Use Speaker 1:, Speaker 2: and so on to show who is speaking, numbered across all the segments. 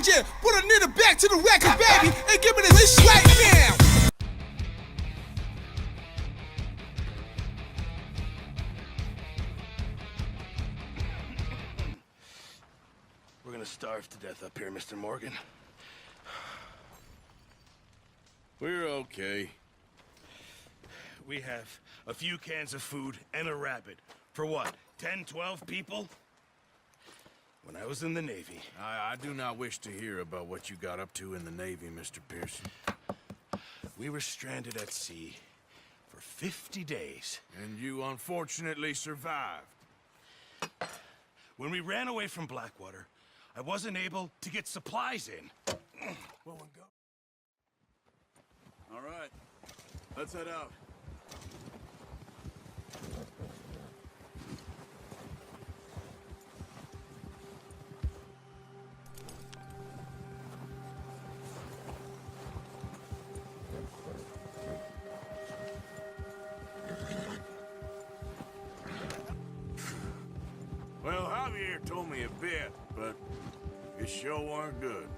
Speaker 1: yeah. Put a nigga back to the record, baby, and give me this right now.
Speaker 2: We're gonna starve to death up here, Mr. Morgan.
Speaker 3: We're okay.
Speaker 2: We have a few cans of food and a rabbit. For what, 10, 12 people? When I was in the Navy...
Speaker 3: I do not wish to hear about what you got up to in the Navy, Mr. Pearson.
Speaker 2: We were stranded at sea for 50 days.
Speaker 3: And you unfortunately survived.
Speaker 2: When we ran away from Blackwater, I wasn't able to get supplies in.
Speaker 3: Well, go. All right, let's head out. Well, Javier told me a bit, but it sure weren't good.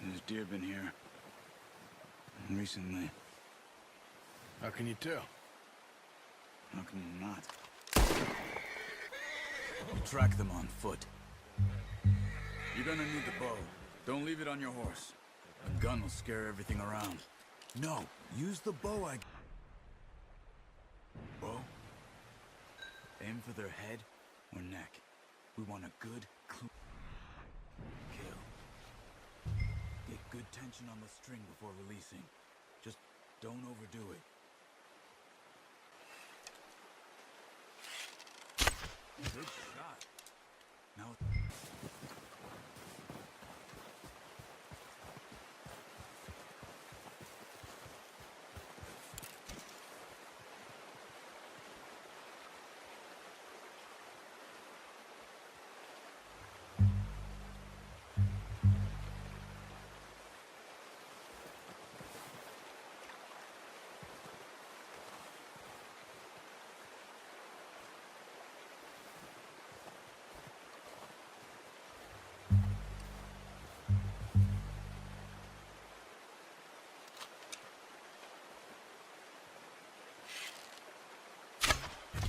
Speaker 4: There's deer been here. Recently.
Speaker 3: How can you tell?
Speaker 4: How can you not? Track them on foot. You're gonna need the bow. Don't leave it on your horse. A gun will scare everything around. No, use the bow Bow? Aim for their head or neck. We want a good, clean kill. Get good tension on the string before releasing. Just don't overdo it. Good shot. Now...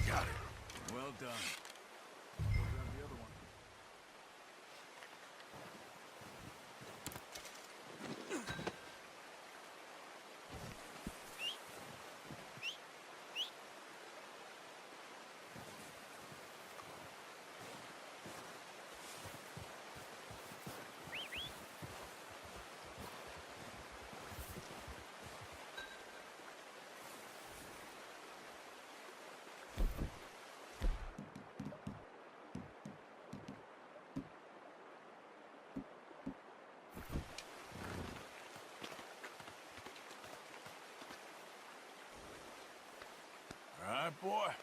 Speaker 2: Got it.
Speaker 4: Well done. Go grab the other one.
Speaker 3: All right, boy.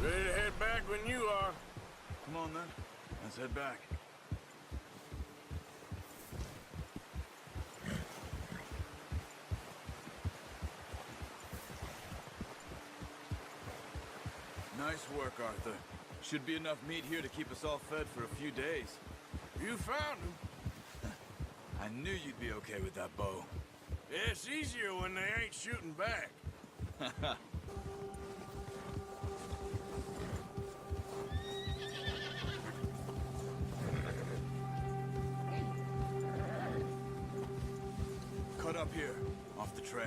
Speaker 3: Ready to head back when you are.
Speaker 4: Come on, then. Let's head back. Nice work, Arthur. Should be enough meat here to keep us all fed for a few days.
Speaker 3: You found him.
Speaker 4: I knew you'd be okay with that bow.
Speaker 3: Yeah, it's easier when they ain't shooting back.
Speaker 4: Cut up here, off the trail.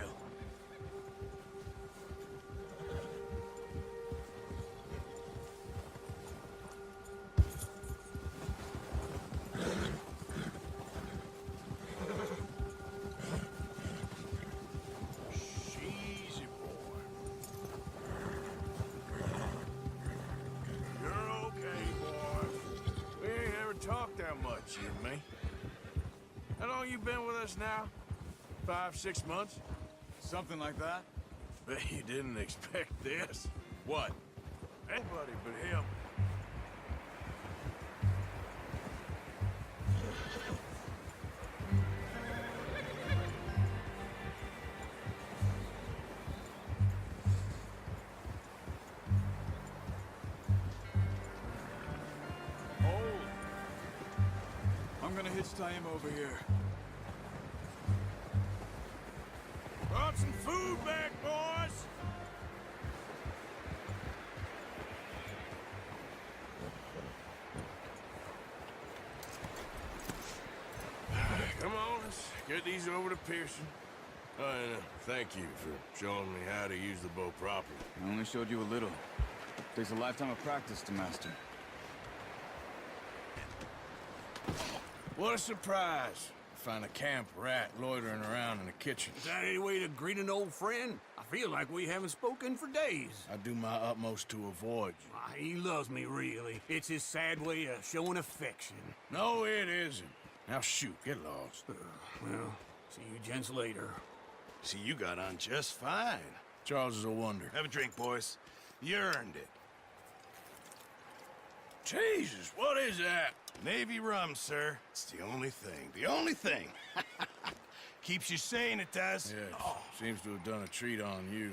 Speaker 3: Easy, boy. You're okay, boy. We ain't ever talked that much, you and me. How long you been with us now? 5, 6 months?
Speaker 4: Something like that?
Speaker 3: Bet you didn't expect this.
Speaker 4: What?
Speaker 3: Anybody but him.
Speaker 4: I'm gonna hitch tie him over here.
Speaker 3: Brought some food back, boys! Come on, let's get these over to Pearson. And thank you for showing me how to use the bow properly.
Speaker 4: I only showed you a little. Takes a lifetime of practice to master.
Speaker 3: What a surprise. Find a camp rat loitering around in the kitchen.
Speaker 5: Is that any way to greet an old friend? I feel like we haven't spoken for days.
Speaker 3: I do my utmost to avoid you.
Speaker 5: He loves me, really. It's his sad way of showing affection.
Speaker 3: No, it isn't. Now shoot, get lost.
Speaker 5: Well, see you gents later.
Speaker 2: See, you got on just fine.
Speaker 3: Charles is a wonder.
Speaker 2: Have a drink, boys. You earned it.
Speaker 3: Jesus, what is that?
Speaker 2: Navy rum, sir. It's the only thing. The only thing. Keeps you sane, it does.
Speaker 3: Yes, seems to have done a treat on you.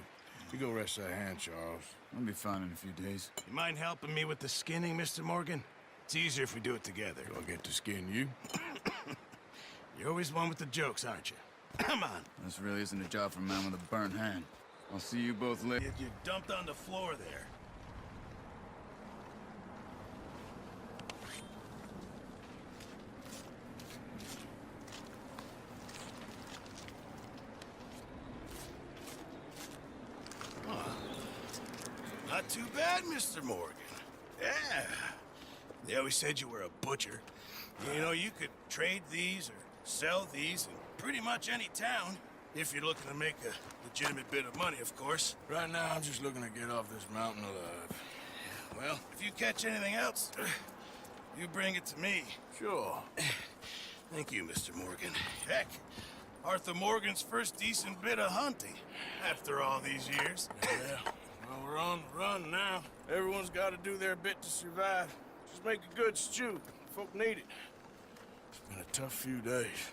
Speaker 3: You go rest that hand, Charles.
Speaker 4: I'll be fine in a few days.
Speaker 2: You mind helping me with the skinning, Mr. Morgan? It's easier if we do it together.
Speaker 3: Do I get to skin you?
Speaker 2: You're always one with the jokes, aren't you? Come on.
Speaker 4: This really isn't a job for a man with a burnt hand. I'll see you both later.
Speaker 2: You dumped on the floor there. Not too bad, Mr. Morgan. Yeah. They always said you were a butcher. You know, you could trade these or sell these in pretty much any town. If you're looking to make a legitimate bit of money, of course.
Speaker 3: Right now, I'm just looking to get off this mountain alive.
Speaker 2: Well, if you catch anything else, you bring it to me.
Speaker 3: Sure.
Speaker 2: Thank you, Mr. Morgan. Heck, Arthur Morgan's first decent bit of hunting after all these years.
Speaker 3: Yeah. Well, we're on the run now. Everyone's got to do their bit to survive. Just make a good stew. Folk need it. It's been a tough few days.